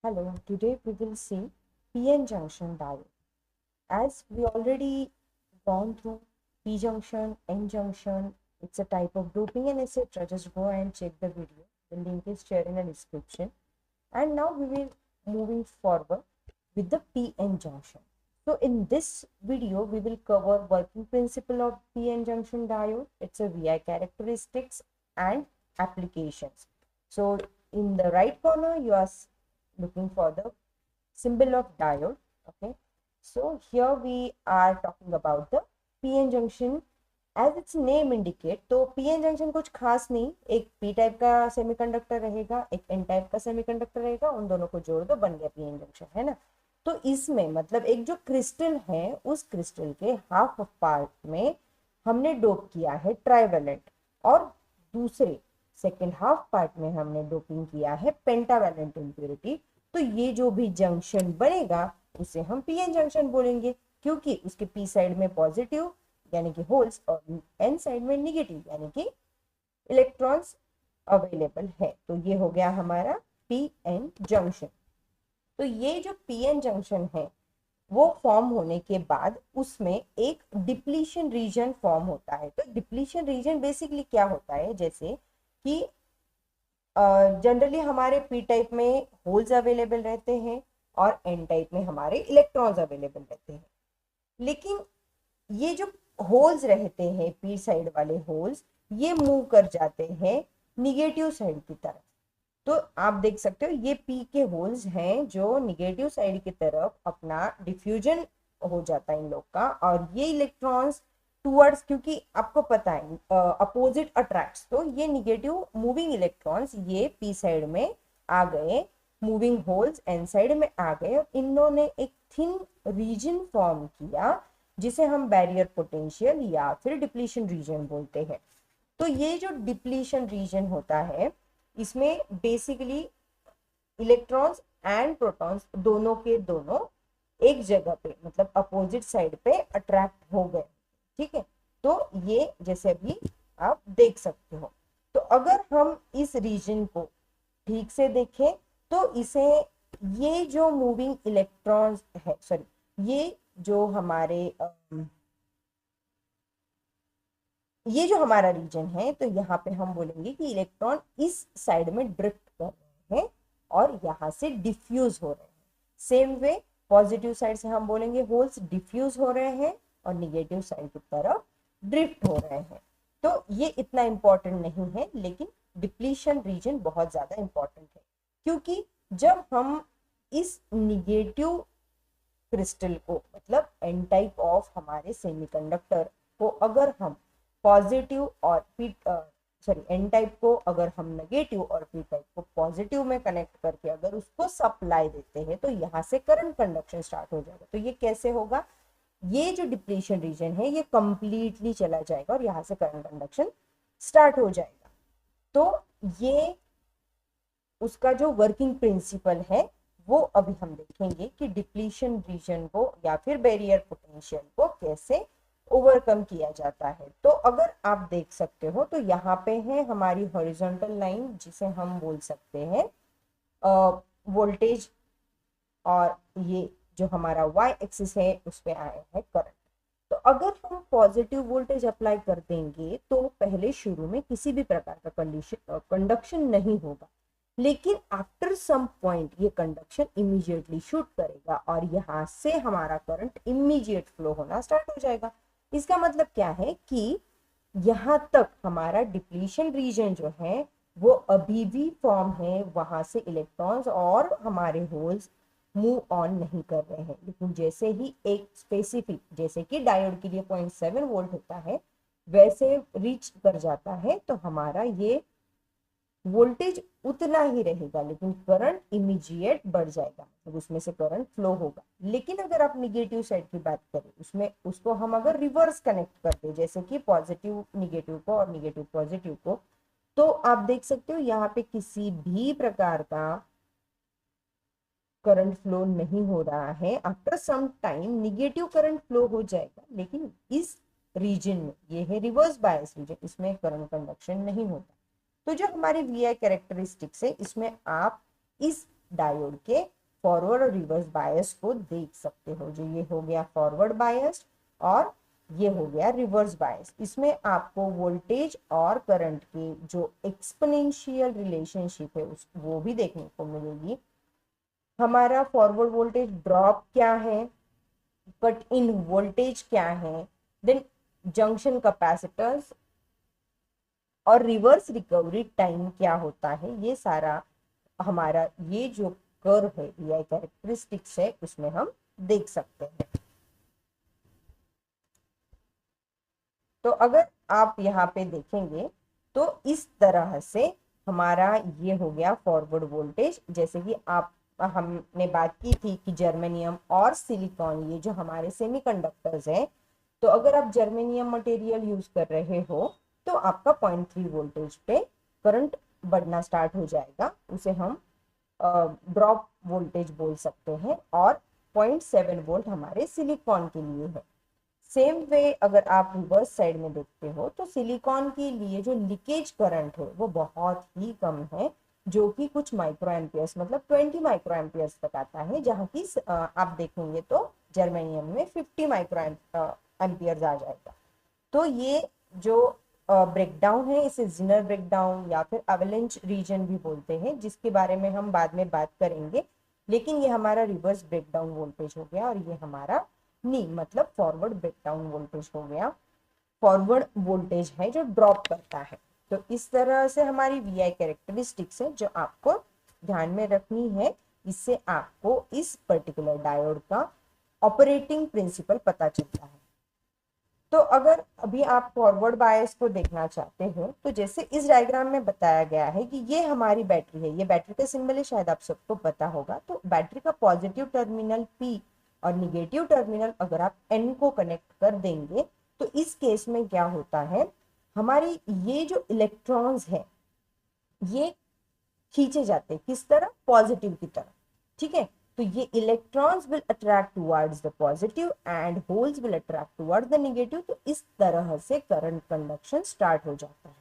Hello, today we will see PN junction diode. As we already gone through P junction, N junction, it's a type of doping and etc. Just go and check the video. The link is shared in the description. And now we will moving forward with the PN junction. So in this video, we will cover working principle of PN junction diode, its a VI characteristics and applications. So in the right corner, you are looking for the symbol of diode. Okay, so here we are talking about the PN junction. As its name indicate, तो PN junction कुछ खास नहीं, एक P type का semiconductor रहेगा, एक N type का semiconductor रहेगा, उन दोनों को जोड़ दो, बन गया पीएन जंक्शन, है ना। तो इसमें मतलब एक जो क्रिस्टल है, उस क्रिस्टल के हाफ पार्ट में हमने डोप किया है ट्राइवेलेंट, और दूसरे सेकेंड हाफ पार्ट में हमने डोपिंग किया है पेंटावेलेंट इम्प्योरिटी। तो ये जो भी जंक्शन बनेगा उसे हम पीएन जंक्शन बोलेंगे, क्योंकि उसके पी साइड में पॉजिटिव यानी कि होल्स और एन साइड में निगेटिव यानी कि इलेक्ट्रॉन्स अवेलेबल है। तो ये हो गया हमारा पीएन जंक्शन। तो ये जो पीएन जंक्शन है वो फॉर्म होने के बाद उसमें एक डिप्लीशन रीजन फॉर्म होता है। तो डिप्लीशन रीजन बेसिकली क्या होता है, जैसे कि जनरली हमारे पी टाइप में होल्स अवेलेबल रहते हैं और एन टाइप में हमारे इलेक्ट्रॉन्स अवेलेबल रहते हैं, लेकिन ये जो होल्स रहते हैं पी साइड वाले होल्स, ये मूव कर जाते हैं निगेटिव साइड की तरफ। तो आप देख सकते हो ये पी के होल्स हैं जो निगेटिव साइड की तरफ अपना डिफ्यूजन हो जाता है इन लोग का, और ये इलेक्ट्रॉन्स टूवर्ड्स, क्योंकि आपको पता है अपोजिट अट्रैक्ट्स, तो ये निगेटिव मूविंग इलेक्ट्रॉन्स ये पी साइड में आ गए, मूविंग होल्स एन साइड में आ गए, और इन्होंने एक थिन रीजन फॉर्म किया जिसे हम बैरियर पोटेंशियल या फिर डिप्लीशन रीजन बोलते हैं। तो ये जो डिप्लीशन रीजन होता है, इसमें बेसिकली इलेक्ट्रॉन्स एंड प्रोटॉन्स दोनों के दोनों एक जगह पे मतलब अपोजिट साइड पे अट्रैक्ट हो गए, ठीक है। तो ये जैसे अभी आप देख सकते हो। तो अगर हम इस रीजन को ठीक से देखें तो इसे, ये जो मूविंग इलेक्ट्रॉन्स है, सॉरी, ये जो हमारा रीजन है, तो यहाँ पे हम बोलेंगे कि इलेक्ट्रॉन इस साइड में ड्रिफ्ट कर रहे हैं और यहाँ से डिफ्यूज हो रहे हैं। सेम वे पॉजिटिव साइड से हम बोलेंगे होल्स डिफ्यूज हो रहे हैं और निगेटिव साइड की तरफ ड्रिफ्ट हो रहे हैं। तो ये इतना इंपॉर्टेंट नहीं है, लेकिन डिप्लीशन रीजन बहुत ज्यादा इंपॉर्टेंट है, क्योंकि जब हम इस निगेटिव क्रिस्टल को मतलब एन टाइप ऑफ हमारे सेमीकंडक्टर को अगर हम पॉजिटिव और एन टाइप को अगर हम नेगेटिव और पी टाइप को पॉजिटिव में कनेक्ट करके अगर उसको सप्लाई देते हैं, तो यहाँ से करंट कंडक्शन स्टार्ट हो जाएगा। तो ये कैसे होगा, ये जो डिप्लीशन रीजन है ये कंप्लीटली चला जाएगा और यहाँ से करंट कंडक्शन स्टार्ट हो जाएगा। तो ये उसका जो वर्किंग प्रिंसिपल है वो अभी हम देखेंगे कि डिप्लीशन रीजन को या फिर बैरियर पोटेंशियल को कैसे ओवरकम किया जाता है। तो अगर आप देख सकते हो तो यहाँ पे है हमारी हॉरिजॉन्टल लाइन, जिसे हम बोल सकते हैं वोल्टेज, और ये जो हमारा वाई एक्सिस है उस पे आया है करंट। तो अगर हम पॉजिटिव वोल्टेज अप्लाई कर देंगे तो पहले शुरू में किसी भी प्रकार का कंडक्शन नहीं होगा, लेकिन आफ्टर सम पॉइंट ये कंडक्शन इमीडिएटली शूट करेगा और यहाँ से हमारा करंट इमीडिएट फ्लो होना स्टार्ट हो जाएगा। इसका मतलब क्या है कि यहाँ तक हमारा डिप्लीशन रीजन जो है वो अभी भी फॉर्म है, वहां से इलेक्ट्रॉन्स और हमारे होल्स मूव ऑन नहीं कर रहे हैं। लेकिन जैसे ही एक स्पेसिफिक, जैसे कि डायोड के लिए 0.7 वोल्ट होता है, वैसे रीच कर जाता है तो हमारा ये वोल्टेज उतना ही रहेगा, लेकिन करंट इमीडिएट बढ़ जाएगा, मतलब उसमें से करंट फ्लो होगा। लेकिन अगर आप निगेटिव साइड की बात करें, उसमें उसको हम अगर रिवर्स कनेक्ट करते, जैसे कि पॉजिटिव निगेटिव को और निगेटिव पॉजिटिव को, तो आप देख सकते हो यहाँ पे किसी भी प्रकार का करंट फ्लो नहीं हो रहा है। After some time negative current flow हो जाएगा, लेकिन इस रीजन में, ये है रिवर्स बायस रीजन, इसमें करंट कंडक्शन नहीं होता। तो जो हमारी वी आई कैरेक्टरिस्टिक्स है, इसमें आप इस डायोड के फॉरवर्ड और रिवर्स बायस को देख सकते हो। जो ये हो गया फॉरवर्ड बायस और ये हो गया रिवर्स बायस। इसमें आपको वोल्टेज और करंट के जो एक्सपोनेंशियल रिलेशनशिप है उस वो भी देखने को मिलेगी। हमारा फॉरवर्ड वोल्टेज ड्रॉप क्या है, कट इन वोल्टेज क्या है, देन जंक्शन कैपेसिटर्स और रिवर्स रिकवरी टाइम क्या होता है, ये सारा हमारा ये जो कर्व है VI कैरेक्टरिस्टिक्स है उसमें हम देख सकते हैं। तो अगर आप यहाँ पे देखेंगे तो इस तरह से हमारा ये हो गया फॉरवर्ड वोल्टेज। जैसे कि आप हमने बात की थी कि जर्मेनियम और सिलिकॉन ये जो हमारे सेमीकंडक्टर्स हैं, तो अगर आप जर्मेनियम मटेरियल यूज कर रहे हो तो आपका 0.3 वोल्टेज पे करंट बढ़ना स्टार्ट हो जाएगा, उसे हम ड्रॉप वोल्टेज बोल सकते हैं। और 0.7 वोल्ट हमारे सिलिकॉन के लिए है। सेम वे अगर आप रिवर्स साइड में देखते हो तो सिलिकॉन के लिए जो लीकेज करंट है वो बहुत ही कम है, जो कि कुछ माइक्रो एम्पियर्स मतलब 20 माइक्रो एम्पियर्स तक आता है, जहाँ की आप देखेंगे तो जर्मेनियम में 50 माइक्रो एम्पियर्स आ जाएगा। तो ये जो ब्रेकडाउन है इसे जिनर ब्रेकडाउन या फिर एवलेंच रीजन भी बोलते हैं, जिसके बारे में हम बाद में बात करेंगे। लेकिन ये हमारा रिवर्स ब्रेकडाउन वोल्टेज हो गया और ये हमारा नी मतलब फॉरवर्ड ब्रेकडाउन वोल्टेज हो गया। फॉरवर्ड वोल्टेज है जो ड्रॉप करता है। तो इस तरह से हमारी VI कैरेक्टरिस्टिक्स है जो आपको ध्यान में रखनी है। इससे आपको इस पर्टिकुलर डायोड का ऑपरेटिंग प्रिंसिपल पता चलता है। तो अगर अभी आप फॉरवर्ड बायस को देखना चाहते हो तो जैसे इस डायग्राम में बताया गया है कि ये हमारी बैटरी है, ये बैटरी का सिंबल है, शायद आप सबको पता होगा। तो बैटरी का पॉजिटिव टर्मिनल P और निगेटिव टर्मिनल अगर आप N को कनेक्ट कर देंगे तो इस केस में क्या होता है, हमारी ये जो इलेक्ट्रॉन्स है ये खींचे जाते हैं किस तरह, पॉजिटिव की तरफ। ठीक है, तो ये electrons will attract towards the positive and holes will attract towards the negative. तो इस तरह से करंट कंडक्शन स्टार्ट हो जाता है।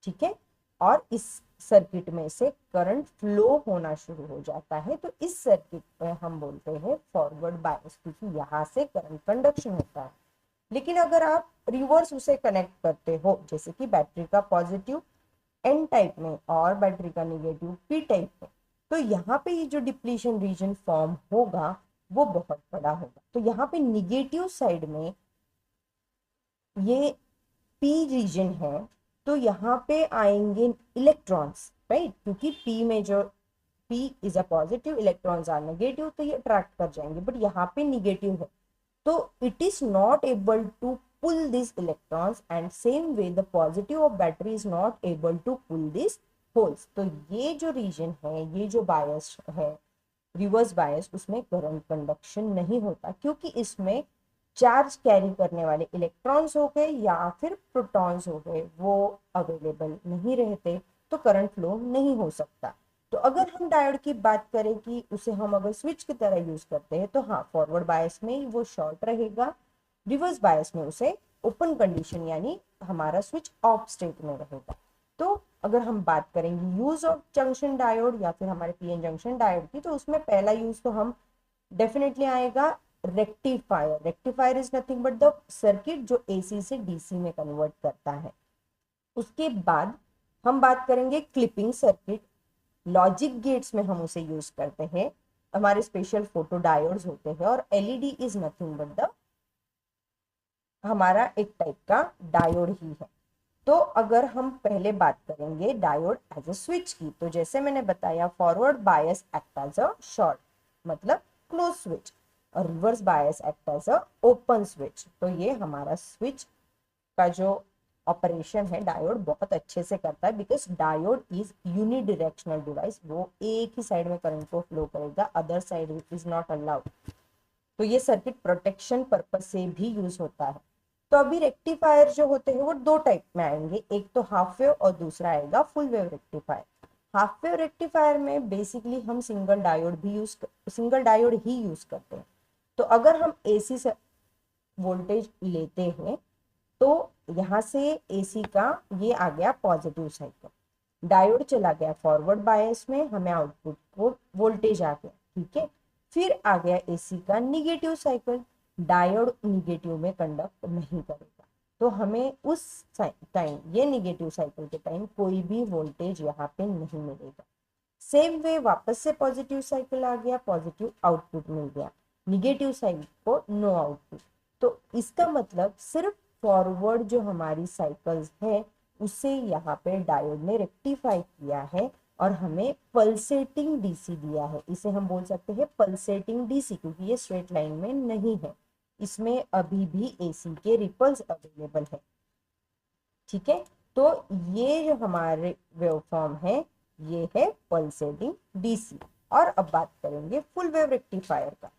ठीक है, और इस सर्किट में से करंट फ्लो होना शुरू हो जाता है। तो इस सर्किट में हम बोलते हैं फॉरवर्ड बायस, क्योंकि यहाँ से करंट कंडक्शन होता है। लेकिन अगर आप रिवर्स उसे कनेक्ट करते हो, जैसे कि बैटरी का पॉजिटिव N टाइप में और बैटरी का निगेटिव P टाइप में, तो यहाँ पे ये जो डिप्लीशन रीजन फॉर्म होगा वो बहुत बड़ा होगा। तो यहाँ पे निगेटिव साइड में ये P रीजन है, तो यहाँ पे आएंगे इलेक्ट्रॉन्स, राइट, क्योंकि P में जो P is a positive, electrons are negative, तो ये अट्रैक्ट कर जाएंगे। बट यहाँ पे निगेटिव है तो it is not able to pull these electrons, and same way the positive of battery is not able to pull these holes। तो ये जो रीजन है, ये जो बायस है रिवर्स बायस, उसमें करंट कंडक्शन नहीं होता, क्योंकि इसमें चार्ज कैरी करने वाले इलेक्ट्रॉन्स हो गए या फिर प्रोटॉन्स हो गए वो अवेलेबल नहीं रहते, तो करंट फ्लो नहीं हो सकता। तो अगर हम डायोड की बात करें कि उसे हम अगर स्विच की तरह यूज करते हैं तो हाँ, फॉरवर्ड बायस में वो शॉर्ट रहेगा, रिवर्स बायस में उसे ओपन कंडीशन यानी हमारा स्विच ऑफ स्टेट में रहेगा। तो अगर हम बात करेंगे यूज ऑफ जंक्शन डायोड या फिर हमारे PN जंक्शन डायोड की, तो उसमें पहला यूज तो हम डेफिनेटली आएगा rectifier. Rectifier is nothing but the circuit जो AC से DC में कन्वर्ट करता है। उसके बाद हम बात करेंगे क्लिपिंग सर्किट। लॉजिक गेट्स में हम उसे यूज करते हैं, हमारे स्पेशल फोटो डायोड्स होते हैं। और LED is nothing but the हमारा एक टाइप का डायोड ही है। तो अगर हम पहले बात करेंगे डायोड एज अ स्विच की, तो जैसे मैंने बताया forward bias act as a short मतलब क्लोज स्विच, और reverse bias act as a open switch. तो ये हमारा स्विच का जो ऑपरेशन है डायोड बहुत अच्छे से करता है, because diode is unidirectional device, वो एक ही साइड में करंट को फ्लो करेगा, other side is not allowed. तो ये सर्किट प्रोटेक्शन पर्पज से भी यूज होता है। तो अभी रेक्टिफायर जो होते हैं वो दो टाइप में आएंगे, एक तो हाफ वेव और दूसरा आएगा full wave rectifier. Half wave rectifier में बेसिकली हम सिंगल डायोड ही यूज करते हैं। तो अगर हम AC से वोल्टेज लेते हैं तो यहाँ से AC का ये आ गया पॉजिटिव साइकिल, डायोड चला गया फॉरवर्ड बायस में, हमें आउटपुट को वोल्टेज आ गया। ठीक है। फिर आ गया एसी का निगेटिव साइकिल, डायोड निगेटिव में कंडक्ट नहीं करेगा, तो हमें उस टाइम, ये निगेटिव साइकिल के टाइम कोई भी वोल्टेज यहाँ पे नहीं मिलेगा। सेम वे वापस से पॉजिटिव साइकिल आ गया, पॉजिटिव आउटपुट मिल गया, निगेटिव साइकिल को नो आउटपुट। तो इसका मतलब सिर्फ फॉरवर्ड जो हमारी साइकिल्स है उसे यहाँ पे डायोड ने रेक्टिफाई किया है और हमें पल्सेटिंग डीसी दिया है। इसे हम बोल सकते हैं पल्सेटिंग डीसी, क्योंकि ये स्ट्रेट लाइन में नहीं है, इसमें अभी भी एसी के रिपल्स अवेलेबल है। ठीक है, तो ये जो हमारे वेवफॉर्म है ये है पल्सेटिंग डीसी। और अब बात करेंगे फुल वेव रेक्टिफायर का।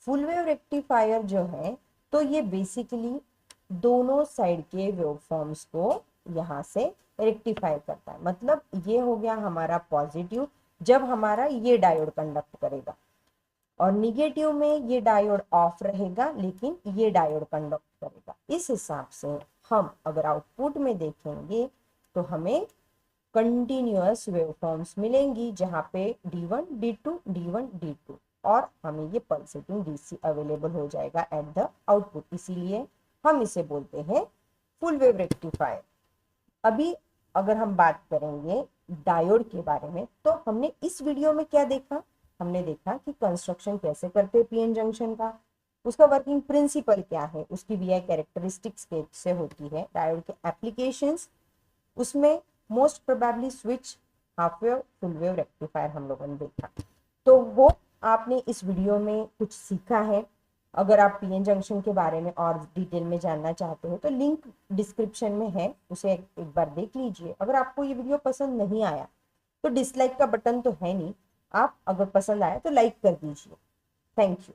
फुल वेव रेक्टिफायर जो है तो ये बेसिकली दोनों साइड के वेवफॉर्म्स को यहाँ से रेक्टिफाई करता है। मतलब ये हो गया हमारा पॉजिटिव जब हमारा ये डायोड कंडक्ट करेगा, और निगेटिव में ये डायोड ऑफ रहेगा लेकिन ये डायोड कंडक्ट करेगा। इस हिसाब से हम अगर आउटपुट में देखेंगे तो हमें कंटिन्यूअस वेवफॉर्म्स मिलेंगी जहाँ पे D1 D2 D1 D2, और हमें ये पल्सेटिंग डीसी अवेलेबल हो जाएगा एट द आउटपुट, इसीलिए हम इसे बोलते हैं फुल वेव रेक्टिफायर। अभी अगर हम बात करेंगे डायोड के बारे में, तो हमने इस वीडियो में क्या देखा, हमने देखा कि कंस्ट्रक्शन कैसे करते हैं पीएन जंक्शन का, उसका वर्किंग प्रिंसिपल क्या है, उसकी वीआई कैरेक्टरिस्टिक्स कैसे होती है, डायोड के एप्लीकेशंस, उसमें most probably switch, half wave, full wave rectifier हम लोगों ने देखा। तो वो आपने इस वीडियो में कुछ सीखा है। अगर आप पीएन जंक्शन के बारे में और डिटेल में जानना चाहते हो तो लिंक डिस्क्रिप्शन में है, उसे एक बार देख लीजिए। अगर आपको ये वीडियो पसंद नहीं आया तो डिसलाइक का बटन तो है नहीं, आप अगर पसंद आया तो लाइक कर दीजिए। Thank you.